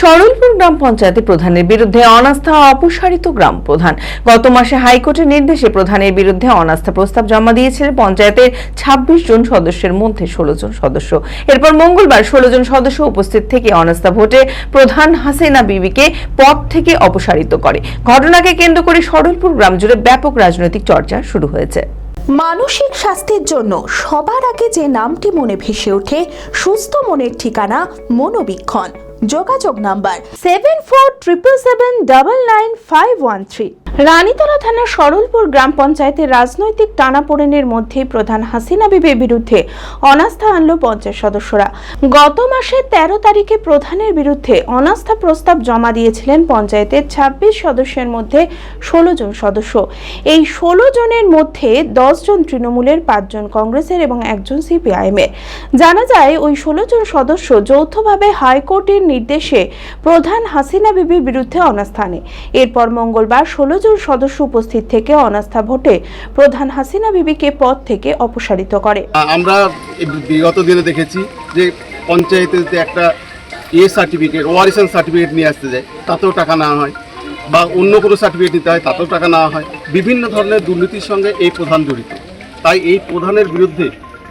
সরলপুর গ্রাম পঞ্চায়েতে প্রধানের বিরুদ্ধে অনাস্থা অপসারিত গ্রাম প্রধান। গত মাসে হাইকোর্টের নির্দেশে প্রধানের বিরুদ্ধে অনাস্থা প্রস্তাব জমা দিয়েছিলেন পঞ্চায়েতের ২৬ জন সদস্যের মধ্যে ১৬ জন সদস্য। এরপর মঙ্গলবার ১৬ জন সদস্য উপস্থিত থেকে অনাস্থা ভোটে প্রধান হাসিনা বিবিকে পদ থেকে অপসারিত করে। ঘটনাকে কেন্দ্র করে সরলপুর গ্রাম জুড়ে ব্যাপক রাজনৈতিক চর্চা শুরু হয়েছে। মানসিক স্বাস্থ্যের জন্য সবার আগে যে নামটি মনে ভেসে ওঠে, সুস্থ মনের ঠিকানা মনোবীক্ষণ। যোগাযোগ নাম্বার 7477799513। রানীতলা থানার সরলপুর গ্রাম পঞ্চায়েতের রাজনৈতিক টানাপোড়েনের মধ্যে প্রধান হাসিনা বিবির বিরুদ্ধে অনাস্থা আনল পঞ্চায়েত সদস্যরা। গত মাসের ১৩ তারিখে প্রধানের বিরুদ্ধে অনাস্থা প্রস্তাব জমা দিয়েছিলেন পঞ্চায়েতের ২৬ সদস্যের মধ্যে ১৬ জন সদস্য। এই ১৬ জনের মধ্যে ১০ জন তৃণমূলের, ৫ জন কংগ্রেসের এবং ১ জন সিপিআইএম এর। জানা যায় ওই ১৬ জন সদস্য যৌথভাবে হাইকোর্টের নির্দেশে প্রধান হাসিনা বিবির বিরুদ্ধে অনাস্থা আনে। এরপর মঙ্গলবার ১৬ জন সদস্য উপস্থিত থেকে অনাস্থা ভোটে প্রধান হাসিনা বিবিকে পদ থেকে অপসারিত করে। আমরা বিগত দিনে দেখেছি যে পঞ্চায়েতে একটা সার্টিফিকেট, ওয়ারিশন সার্টিফিকেট নিয়ে আসতে যায়, তাতেও টাকা নেওয়া হয়, বা অন্য কোনো সার্টিফিকেট নিতে হয়, তাতেও টাকা নেওয়া হয়। বিভিন্ন ধরনের দুর্নীতির সঙ্গে এই প্রধান জড়িত। তাই এই প্রধানের বিরুদ্ধে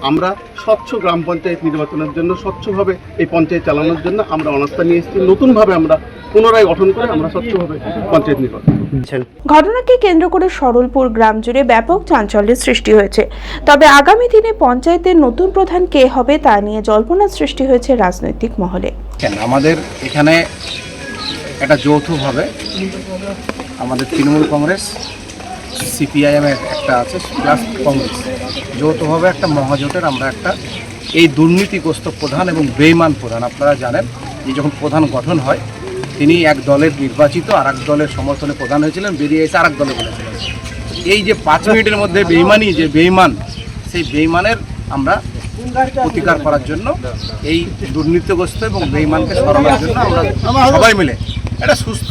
আমরা স্বচ্ছ গ্রাম পঞ্চায়েত নির্বাচনের জন্য, স্বচ্ছভাবে এই পঞ্চায়েত চালানোর জন্য আমরা অনাস্থা নিয়ে এসেছি। নতুনভাবে আমরা পুনরায় গঠন করে আমরা স্বচ্ছভাবে পঞ্চায়েত নির্বাচন। ঘটনাকে কেন্দ্র করে সরলপুর গ্রাম জুড়ে ব্যাপক চাঞ্চল্যের সৃষ্টি হয়েছে। তবে আগামী দিনে পঞ্চায়েতের নতুন প্রধান কে হবে তা নিয়ে জল্পনার সৃষ্টি হয়েছে রাজনৈতিক মহলে। আমাদের এখানে একটা যৌথভাবে আমাদের তৃণমূল কংগ্রেস, সিপিআইএম এর একটা আছে, প্লাস কংগ্রেস, যৌথভাবে একটা মহাজোটের আমরা একটা এই দুর্নীতিগ্রস্ত প্রধান এবং বেঈমান প্রধান। আপনারা জানেন যে যখন প্রধান গঠন হয় তিনি এক দলের নির্বাচিত, আর এক দলের সমর্থনে প্রধান হয়েছিলেন, বেরিয়ে এসে আর এক দলে বলেছিলেন। এই যে ৫ মিনিটের মধ্যে বেঈমানি, যে বেঈমান, সেই বেঈমানের আমরা প্রতিকার করার জন্য, এই দুর্নীতিগ্রস্ত এবং বেঈমানকে সরানোর জন্য আমরা সবাই মিলে একটা সুস্থ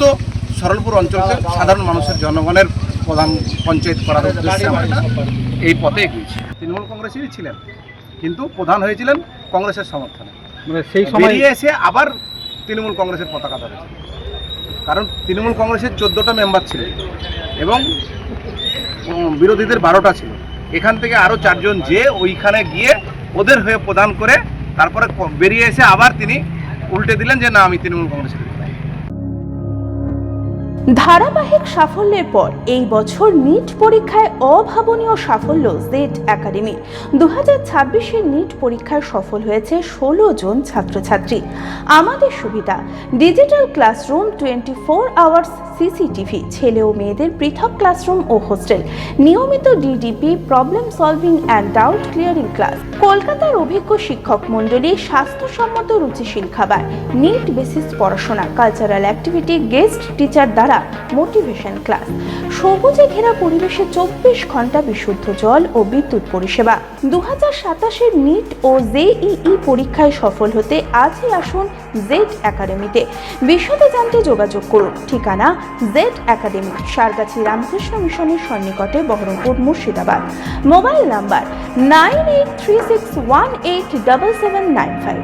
সরলপুর অঞ্চলকে সাধারণ মানুষের, জনগণের প্রধান পঞ্চায়েত করার উদ্দেশ্যে আমরা এই পথে এগিয়েছি। তৃণমূল কংগ্রেসেরই ছিলেন, কিন্তু প্রধান হয়েছিলেন কংগ্রেসের সমর্থনে। সেই সময় বেরিয়ে এসে আবার তৃণমূল কংগ্রেসের পতাকা ধরেছে, কারণ তৃণমূল কংগ্রেসের 14টা মেম্বার ছিল এবং বিরোধীদের 12টা ছিল। এখান থেকে আরও 4 জন যে ওইখানে গিয়ে ওদের হয়ে প্রদান করে তারপরে বেরিয়ে এসে আবার তিনি উল্টে দিলেন যে না, আমি তৃণমূল কংগ্রেসের। ধারাবাহিক সাফল্যের পর এই বছর নিট পরীক্ষায় অভাবনীয় সাফল্য জেড একাডেমি। 2026-এর নিট পরীক্ষায় সফল হয়েছে 16 জন ছাত্রছাত্রী। আমাদের সুবিধা ডিজিটাল ক্লাসরুম, 24 আওয়ার্স সিসিটিভি, ছেলে ও মেয়েদের পৃথক ক্লাসরুম ও হোস্টেল, নিয়মিত DDP, problem solving and doubt clearing class, কলকাতার অভিজ্ঞ শিক্ষক মণ্ডলী, স্বাস্থ্যসম্মত রুচিশীল খাবার, নিট বেসিস পড়াশোনা, কালচারাল অ্যাক্টিভিটি, গেস্ট টিচার দ্বারা মোটিভেশন ক্লাস, সবুজে ঘেরা পরিবেশে 24 ঘন্টা বিশুদ্ধ জল ও বিদ্যুৎ পরিষেবা। 2027-এর নিট ও জেইই পরীক্ষায় সফল হতে আজই আসুন জেড একাডেমিতে। বিশদে জানতে যোগাযোগ করুন। ঠিকানা জেড একাডেমি, সারগাছি রামকৃষ্ণ মিশনের সন্নিকটে, বহরমপুর, মুর্শিদাবাদ। Mobile number 9836187795।